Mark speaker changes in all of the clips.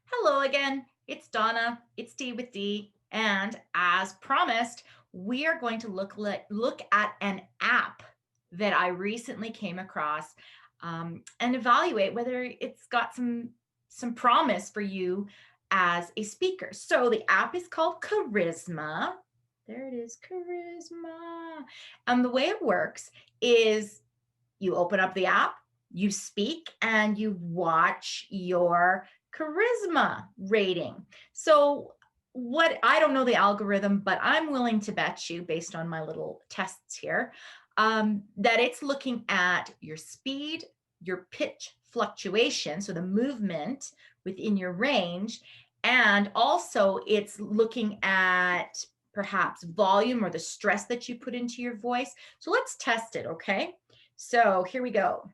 Speaker 1: Hello again. It's Donna. It's D with D. And as promised, we are going to look at an app that I recently came across and evaluate whether it's got some promise for you as a speaker. So the app is called Charisma. There it is, Charisma. And the way it works is you open up the app, you speak, and you watch your charisma rating. So, what I don't know the algorithm, but I'm willing to bet you, based on my little tests here, that it's looking at your speed, your pitch fluctuation, so the movement within your range, and also it's looking at perhaps volume or the stress that you put into your voice. So let's test it, okay? So here we go.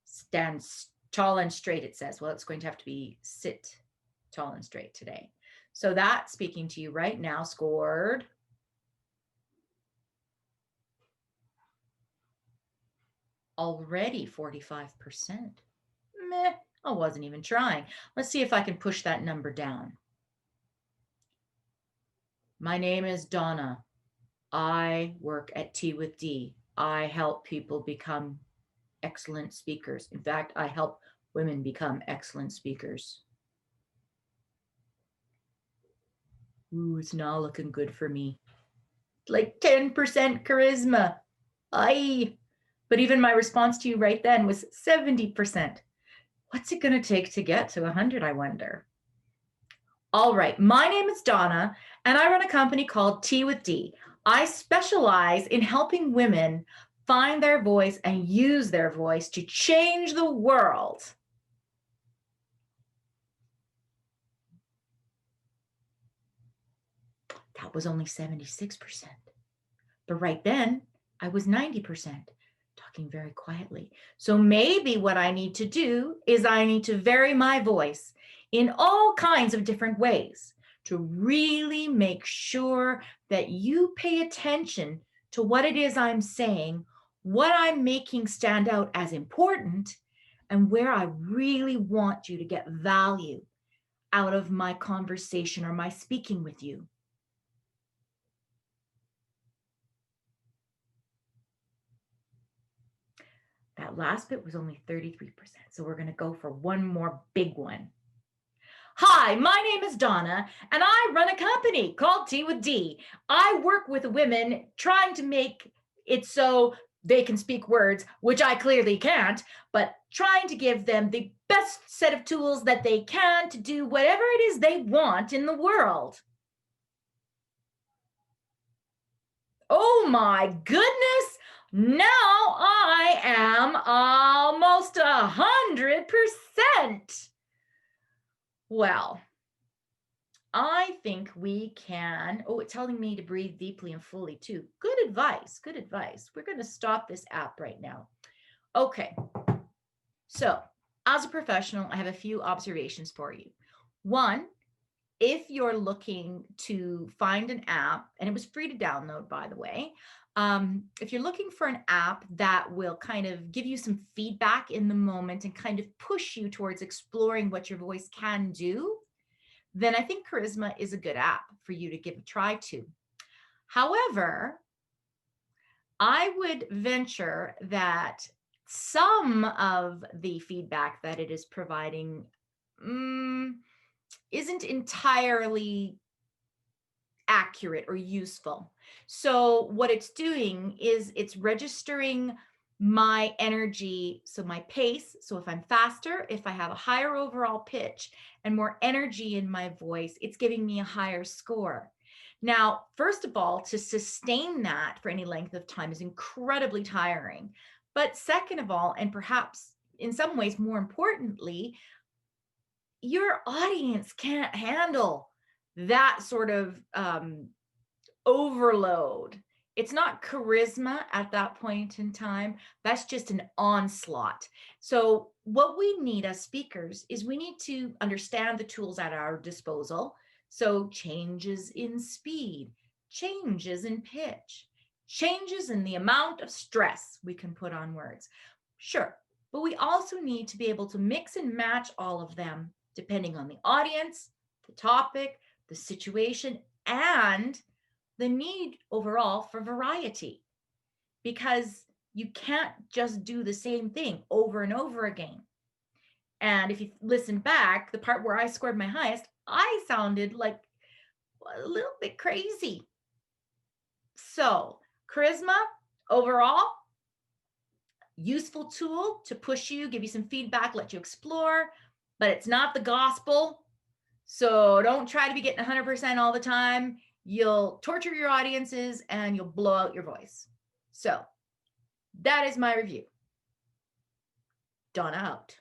Speaker 1: Stand tall and straight, it says. Well, it's going to have to be sit tall and straight today. So that, speaking to you right now, scored already 45%. Meh, I wasn't even trying. Let's see if I can push that number down. My name is Donna. I work at T with D. I help people become excellent speakers. In fact, I help women become excellent speakers. Ooh, it's not looking good for me. Like 10% charisma. Aye. But even my response to you right then was 70%. What's it going to take to get to 100, I wonder? All right. My name is Donna, and I run a company called T with D. I specialize in helping women find their voice and use their voice to change the world. That was only 76%. But right then, I was 90%, talking very quietly. So maybe what I need to do is I need to vary my voice in all kinds of different ways to really make sure that you pay attention to what it is I'm saying, what I'm making stand out as important, and where I really want you to get value out of my conversation or my speaking with you. That last bit was only 33%. So we're going to go for one more big one. Hi, my name is Donna, and I run a company called T with D. I work with women trying to make it so they can speak words, which I clearly can't, but trying to give them the best set of tools that they can to do whatever it is they want in the world. Oh my goodness! Now I am almost 100%. Well, I think we can. Oh, it's telling me to breathe deeply and fully too. Good advice. Good advice. We're going to stop this app right now. Okay. So, as a professional, I have a few observations for you. One, if you're looking to find an app, and it was free to download, by the way, if you're looking for an app that will kind of give you some feedback in the moment and kind of push you towards exploring what your voice can do, then I think Charisma is a good app for you to give a try to. However, I would venture that some of the feedback that it is providing isn't entirely accurate or useful. So what it's doing is it's registering my energy, so my pace. So if I'm faster, if I have a higher overall pitch and more energy in my voice, it's giving me a higher score. Now, first of all, to sustain that for any length of time is incredibly tiring. But second of all, and perhaps in some ways more importantly, your audience can't handle that sort of overload. It's not charisma at that point in time. That's just an onslaught. So, what we need as speakers is we need to understand the tools at our disposal. So, changes in speed, changes in pitch, changes in the amount of stress we can put on words. Sure, but we also need to be able to mix and match all of them depending on the audience, the topic, the situation, and the need overall for variety. Because you can't just do the same thing over and over again. And if you listen back, the part where I scored my highest, I sounded like a little bit crazy. So, charisma overall, useful tool to push you, give you some feedback, let you explore, but it's not the gospel. So, don't try to be getting 100% all the time. You'll torture your audiences and you'll blow out your voice. So, that is my review. Donna out.